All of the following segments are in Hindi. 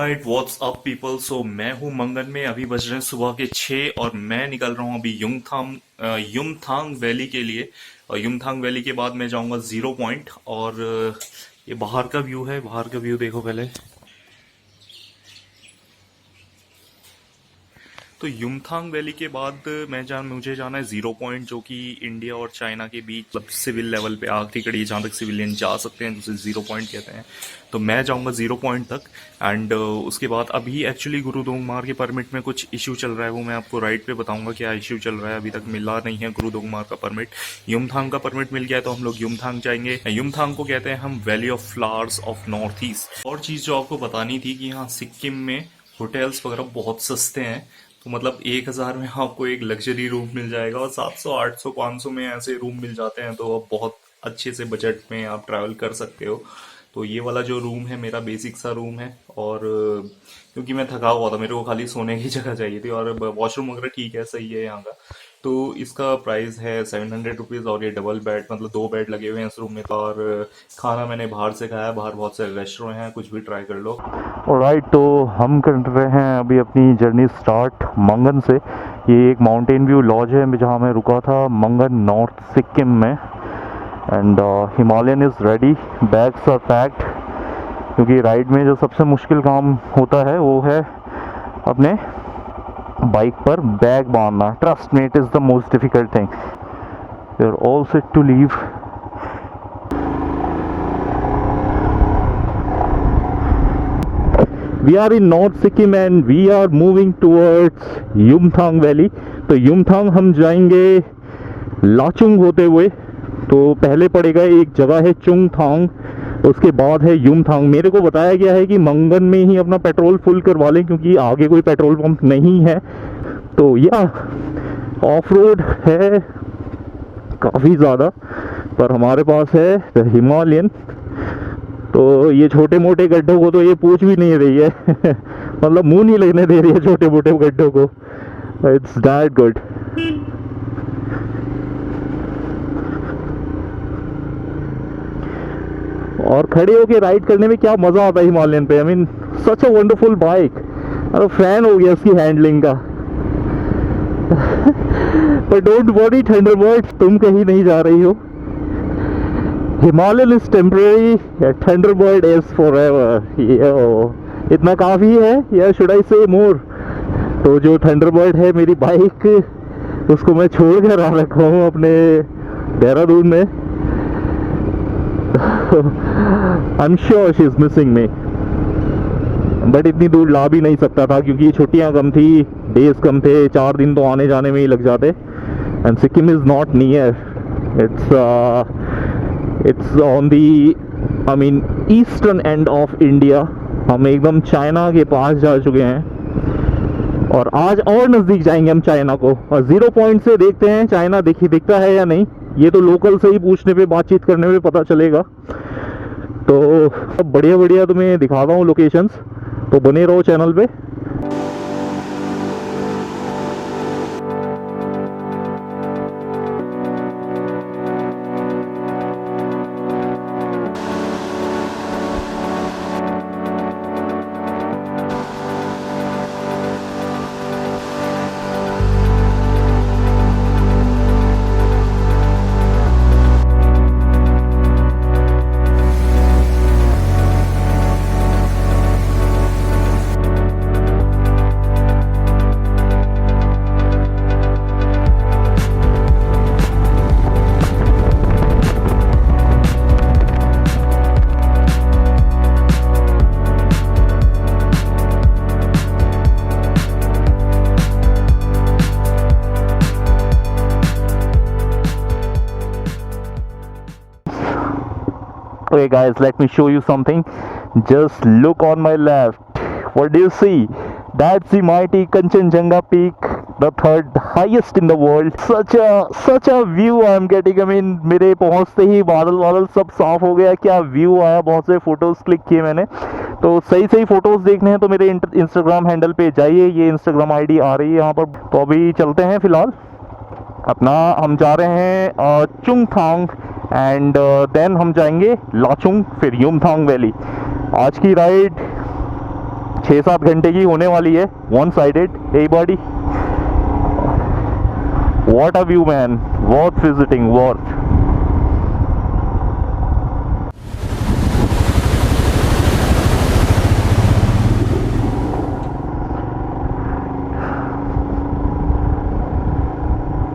Alright, what's up people. So मैं हूँ मंगन में। अभी बज रहे हैं सुबह के 6 और मैं निकल रहा हूँ अभी युमथांग वैली के लिए। और युमथांग वैली के बाद मैं जाऊँगा ज़ीरो पॉइंट। और ये बाहर का व्यू है, बाहर का व्यू देखो पहले। तो युमथांग वैली के बाद मुझे जाना है ज़ीरो पॉइंट, जो कि इंडिया और चाइना के बीच मतलब सिविल लेवल पे आखिरी कड़ी, जहाँ तक सिविलियन जा सकते हैं, जिसे ज़ीरो पॉइंट कहते हैं। तो मैं जाऊंगा ज़ीरो पॉइंट तक। एंड उसके बाद अभी एक्चुअली गुरुदोंगमार के परमिट में कुछ इशू चल रहा है, वो मैं आपको राइट पे बताऊंगा क्या इशू चल रहा है। अभी तक मिला नहीं है गुरुदोंगमार का परमिट। युमथांग का परमिट मिल गया है तो हम लोग युमथांग जाएंगे। युमथांग को कहते हैं हम valley of flowers of north east. और चीज़ जो आपको बतानी थी कि यहाँ सिक्किम में होटल्स वगैरह बहुत सस्ते हैं। तो मतलब 1,000 में आपको एक लग्जरी रूम मिल जाएगा और 700 800 500 में ऐसे रूम मिल जाते हैं। तो आप बहुत अच्छे से बजट में आप ट्रैवल कर सकते हो। तो ये वाला जो रूम है मेरा बेसिक सा रूम है। और क्योंकि मैं थका हुआ था, मेरे को खाली सोने की जगह चाहिए थी और वॉशरूम वगैरह ठीक है, सही है यहाँ का। तो इसका प्राइस है 700 रुपीज़। और ये डबल बेड, मतलब 2 बेड लगे हुए हैं इस रूम में। और खाना मैंने बाहर से खाया, बाहर बहुत सारे रेस्टोरेंट हैं, कुछ भी ट्राई कर लो। ऑलराइट, तो हम कर रहे हैं अभी अपनी जर्नी स्टार्ट मंगन से। ये एक माउंटेन व्यू लॉज है जहाँ मैं रुका था, मंगन नॉर्थ सिक्किम में। And Himalayan is ready, bags are packed. क्योंकि राइड में जो सबसे मुश्किल काम होता है वो है अपने बाइक पर बैग बांधना। Trust me, it is the most difficult thing. We are all set to leave. We are in North Sikkim and we are moving towards Yumthang valley. तो युमथांग हम जाएंगे लाचुंग होते हुए। तो पहले पड़ेगा एक जगह है चुंगथांग, उसके बाद है युमथांग। मेरे को बताया गया है कि मंगन में ही अपना पेट्रोल फुल करवा लें क्योंकि आगे कोई पेट्रोल पंप नहीं है। तो या ऑफ रोड है काफ़ी ज़्यादा, पर हमारे पास है हिमालयन। तो ये छोटे मोटे गड्ढों को तो ये पूछ भी नहीं रही है मतलब मुंह नहीं लगने दे रही है छोटे मोटे गड्ढों को। It's that good. और खड़े होके राइड करने में क्या मज़ा आता है हिमालयन पे। I mean such a wonderful bike. अरे फैन हो गया उसकी हैंडलिंग का पर डोंट वरी थंडरबर्ड, तुम कहीं नहीं जा रही हो। Himalayan is temporary, Thunderbird is forever। इतना काफ़ी है, या शुड आई से मोर। तो जो थंडरबर्ड है मेरी बाइक, उसको मैं छोड़ कर आ रखा हूँ अपने देहरादून में। I am sure she is missing me, but इतनी दूर ला भी नहीं सकता था क्योंकि छुट्टियाँ कम थी, डेज कम थे, 4 दिन तो आने जाने में ही लग जाते। And Sikkim is not near, it's on the I mean eastern end of India. हम एकदम चाइना के पास जा चुके हैं और आज और नज़दीक जाएंगे हम चाइना को। और ज़ीरो पॉइंट से देखते हैं चाइना दिखता है या नहीं। ये तो लोकल से ही पूछने पे, बातचीत करने पे पता चलेगा। तो बढ़िया बढ़िया तुम्हें दिखाता हूँ लोकेशंस, तो बने रहो चैनल पे। Okay guys, let me show you something. Just look on my left. What do you see? That's the mighty Kanchenjunga peak, the third highest in the world. Such a view I am getting. I mean, मेरे पहुंचते ही बादल सब साफ हो गया। क्या व्यू आया, बहुत से फोटोज क्लिक किए मैंने। तो सही फोटोज देखने हैं तो मेरे इंस्टाग्राम हैंडल पे जाइए, ये इंस्टाग्राम आईडी आ रही है यहाँ पर। तो अभी चलते हैं फिलहाल अपना, हम जा रहे हैं चुंगथांग एंड देन हम जाएंगे लाचुंग, फिर युमथांग वैली। आज की राइड 6-7 घंटे की होने वाली है, one sided. Hey buddy, what a view man, worth visiting, worth.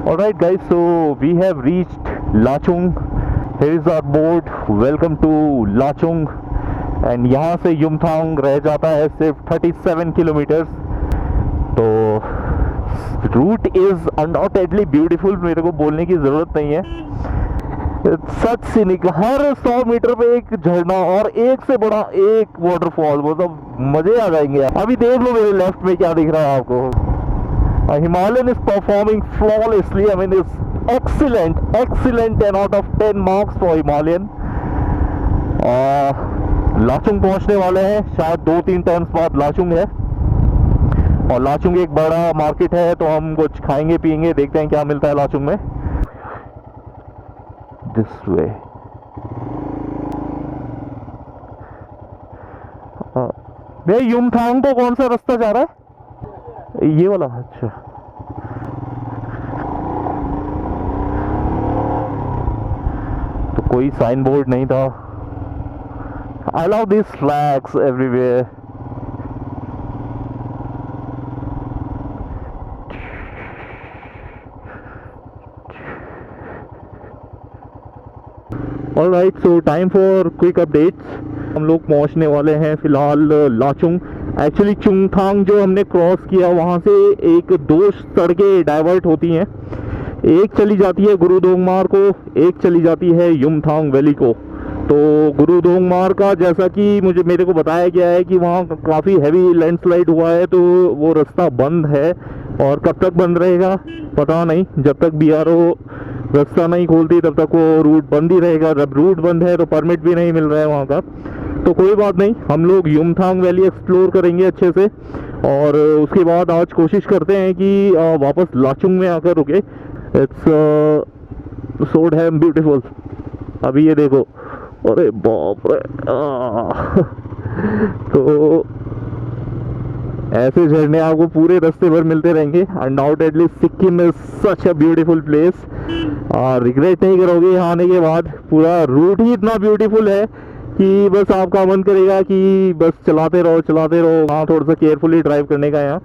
Alright guys, so we have reached Lachung. Here is our board, welcome to Lachung. And यहाँ से युमथांग रह जाता है सिर्फ 37 किलोमीटर। तो रूट इज अनडाउटेडली ब्यूटीफुल, मेरे को बोलने की ज़रूरत नहीं है। सच सीनिक, हर 100 मीटर पे एक झरना और एक से बड़ा एक वाटरफॉल, मतलब मज़े आ जाएंगे। अभी देख लो मेरे लेफ्ट में क्या दिख रहा है आपको। Himalayan is performing flawlessly. I mean, it's excellent, 10 out of 10 marks for Himalayan. Lachung पहुंचने वाले हैं, शायद 2-3 टर्न्स बाद लाचुंग है। और लाचुंग एक बड़ा मार्केट है, तो हम कुछ खाएंगे पिएंगे, देखते हैं क्या मिलता है लाचुंग में। This way. भैया युमथांग को कौन सा रास्ता जा रहा है? ये वाला, अच्छा। तो कोई साइन बोर्ड नहीं था। I love these flags everywhere. Alright, so time for quick updates. हम लोग पहुंचने वाले हैं फिलहाल लाचुंग। एक्चुअली चुंगथांग जो हमने क्रॉस किया, वहाँ से एक 2 सड़कें डाइवर्ट होती हैं। एक चली जाती है गुरुदोंगमार को, एक चली जाती है युमथांग वैली को। तो गुरुदोंगमार का जैसा कि मेरे को बताया गया है कि वहाँ काफ़ी हैवी लैंडस्लाइड हुआ है, तो वो रास्ता बंद है। और कब तक बंद रहेगा पता नहीं, जब तक BRO रास्ता नहीं खोलती तब तक वो रूट बंद ही रहेगा। जब रूट बंद है तो परमिट भी नहीं मिल रहा है वहाँ का। तो कोई बात नहीं, हम लोग युमथांग वैली एक्सप्लोर करेंगे अच्छे से, और उसके बाद आज कोशिश करते हैं कि वापस लाचुंग में आकर रुके। It's so damn beautiful. अभी ये देखो, अरे बाप रे। तो ऐसे झरने आपको पूरे रास्ते भर मिलते रहेंगे। Undoubtedly Sikkim is such a beautiful place, और रिग्रेट नहीं करोगे यहाँ आने के बाद। पूरा रूट ही इतना ब्यूटीफुल है कि बस आपका मन करेगा कि बस चलाते रहो। हाँ, थोड़ा सा केयरफुली ड्राइव करने का यहाँ,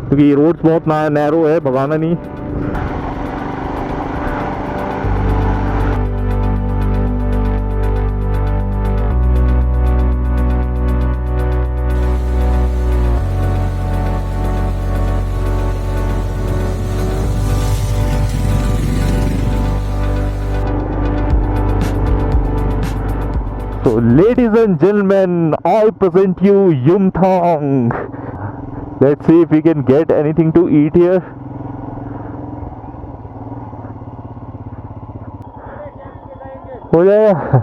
क्योंकि रोड्स बहुत नैरो है, भगाना नहीं। So, ladies and gentlemen, I present you Yumthang. Let's see if we can get anything to eat here. हो जाएगा।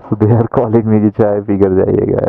So they are calling me कि चाय पी कर जाइएगा।